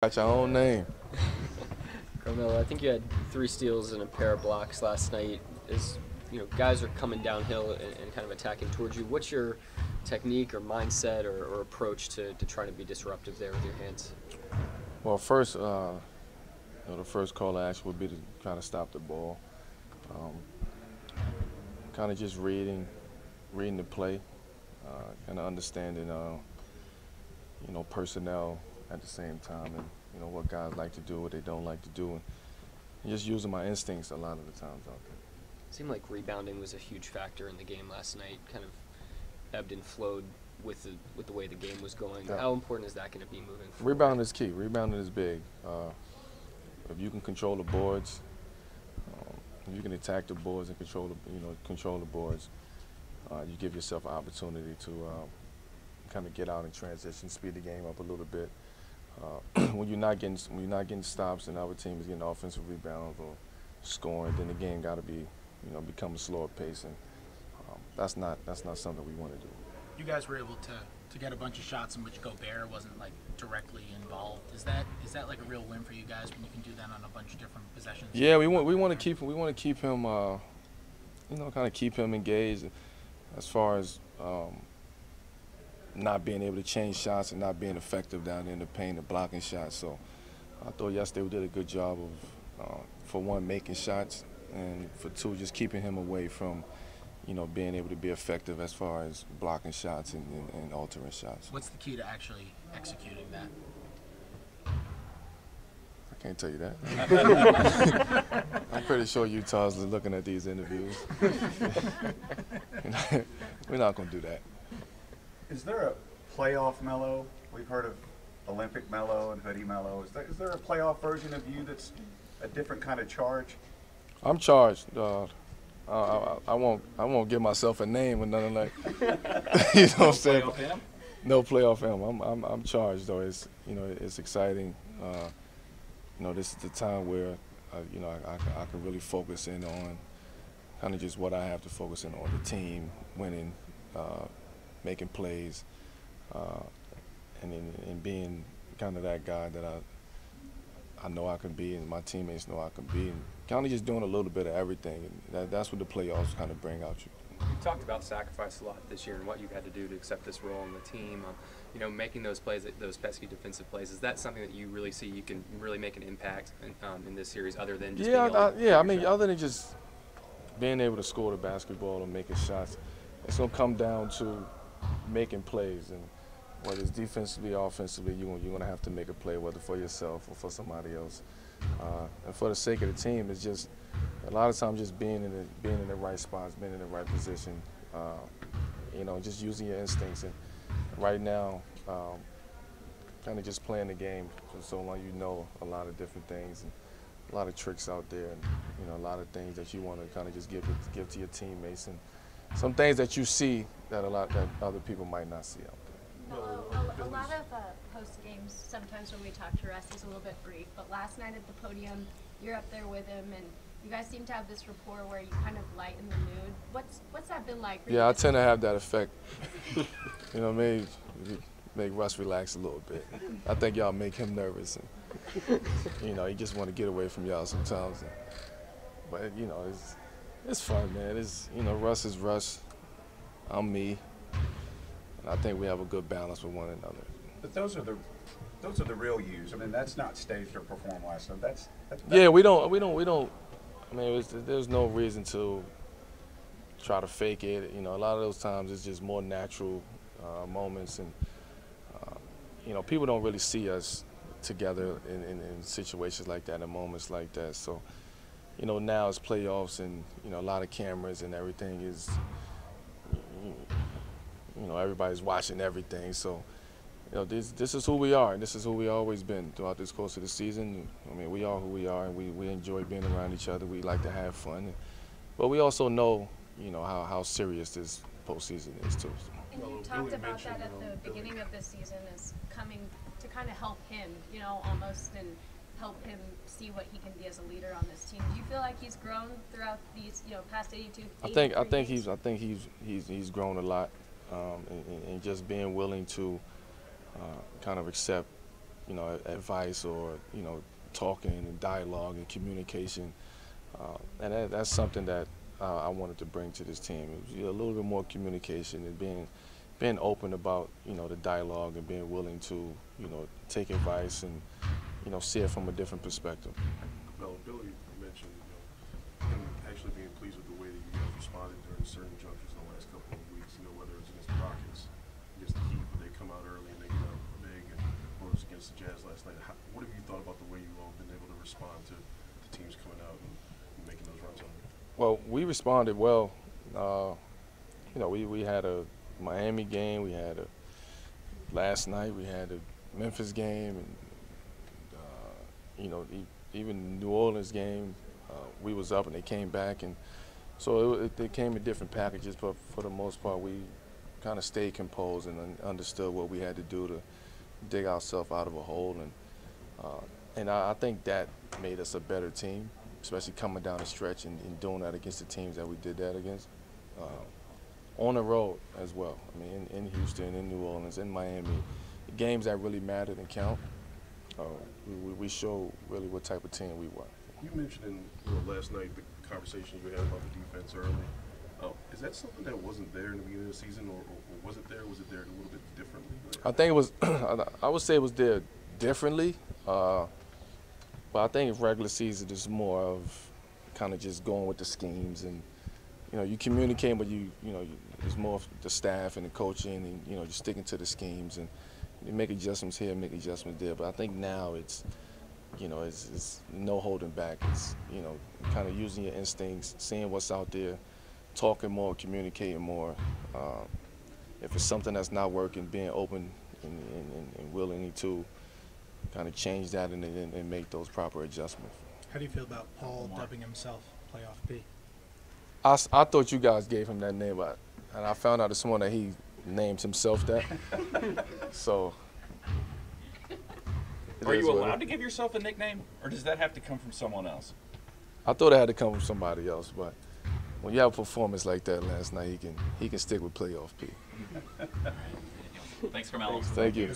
Got your own name. Carmelo, I think you had 3 steals and a pair of blocks last night. As guys are coming downhill and kind of attacking towards you. What's your technique or mindset or approach to trying to be disruptive there with your hands? Well, first, the first call to action would be to kind of stop the ball. Kind of just reading the play, kind of understanding, personnel at the same time, and what guys like to do, what they don't like to do, and just using my instincts a lot of the times out there. It seemed like rebounding was a huge factor in the game last night. Kind of ebbed and flowed with the way the game was going. Yeah. How important is that going to be moving forward? Rebounding is key. Rebounding is big. If you can control the boards, if you can attack the boards and control the boards, you give yourself an opportunity to kind of get out in transition, speed the game up a little bit. When you're not getting stops and our team is getting offensive rebounds or scoring, then the game got to be, become a slower pace, and that's not something we want to do. You guys were able to get a bunch of shots in which Gobert wasn't like directly involved. Is that like a real win for you guys when you can do that on a bunch of different possessions? Yeah, we want to keep him kind of keep him engaged as far as not being able to change shots and not being effective down in the paint and blocking shots. So I thought yesterday we did a good job of, for one, making shots, and for two, just keeping him away from, being able to be effective as far as blocking shots and altering shots. What's the key to actually executing that? I can't tell you that. I'm pretty sure Utah's looking at these interviews. We're not going to do that. Is there a playoff Melo? We've heard of Olympic Melo and Hoodie Melo. Is there a playoff version of you that's a different kind of charge? I'm charged. I won't give myself a name or nothing like. You know what I'm saying? Playoff him? No playoff him. I'm charged though. It's it's exciting. This is the time where I can really focus in on kind of just what I have to focus in on: the team, winning, making plays, and being kind of that guy that I know I can be, and my teammates know I can be, and kind of just doing a little bit of everything. And that's what the playoffs kind of bring out you. You talked about sacrifice a lot this year and what you've had to do to accept this role on the team. Making those plays, those pesky defensive plays. Is that something that you really see you can really make an impact in this series, other than just I mean, other than just being able to score the basketball and making shots, it's gonna come down to making plays, and whether it's defensively or offensively, you're gonna have to make a play, whether for yourself or for somebody else. And for the sake of the team, it's just a lot of times just being in the right spots, being in the right position, just using your instincts. And right now, kind of just playing the game for so long, a lot of different things and a lot of tricks out there, and a lot of things that you want to kind of just give to your teammates, and some things that you see that other people might not see out there. A lot of post games, sometimes when we talk to Russ, is a little bit brief. But last night at the podium, you're up there with him, and you guys seem to have this rapport where you kind of lighten the mood. What's that been like? Yeah, I tend to have that effect. Maybe make Russ relax a little bit. I think y'all make him nervous, and he just want to get away from y'all sometimes. But it's fun, man. Russ is Russ. I'm me. And I think we have a good balance with one another. But those are the real yous. I mean, that's not staged or performed last night. That's yeah, we don't. I mean, there's no reason to try to fake it. A lot of those times it's just more natural moments, and people don't really see us together in situations like that, in moments like that. So, now it's playoffs, and a lot of cameras and everything is. Everybody's watching everything, so this is who we are, and this is who we always been throughout this course of the season. I mean, we are who we are, and we enjoy being around each other. We like to have fun, but we also know how serious this postseason is too. And you talked about that at the beginning of this season, is coming to kind of help him, almost, and help him see what he can be as a leader on this team. Do you feel like he's grown throughout these past 82? I think he's grown a lot. And just being willing to kind of accept advice or talking and dialogue and communication, and that's something that I wanted to bring to this team. It was a little bit more communication and being open about the dialogue and being willing to take advice and see it from a different perspective. Well, Billy mentioned him actually being pleased with the way that you guys responded during certain junctures in the last couple of weeks. Whether it's against the Rockets, against the Heat, where they come out early and they get out big, or it was against the Jazz last night. What have you thought about the way you all been able to respond to the teams coming out and making those runs on you? Well, we responded well. We had a Miami game. We had last night. We had a Memphis game, and even New Orleans game. We was up and they came back, and so they came in different packages. But for the most part, we kind of stayed composed and understood what we had to do to dig ourselves out of a hole, and I think that made us a better team, especially coming down the stretch and doing that against the teams that we did that against. On the road as well. I mean, in Houston, in New Orleans, in Miami, the games that really mattered and count. We showed really what type of team we were. You mentioned last night the conversation you had about the defense early. Is that something that wasn't there in the beginning of the season, or was it there? Was it there a little bit differently? I think it was. I would say it was there differently, but I think in regular season it's more of kind of just going with the schemes and you communicate, but it's more of the staff and the coaching and just sticking to the schemes and you make adjustments here, make adjustments there. But I think now it's no holding back. It's kind of using your instincts, seeing what's out there, talking more, communicating more. If it's something that's not working, being open and willing to kind of change that and make those proper adjustments. How do you feel about Paul dubbing himself Playoff P? I thought you guys gave him that name, and I found out this morning that he named himself that. So. Are you allowed to give yourself a nickname, or does that have to come from someone else? I thought it had to come from somebody else, but when you have a performance like that last night, he can stick with Playoff P. Thanks, Carmelo. Thank you.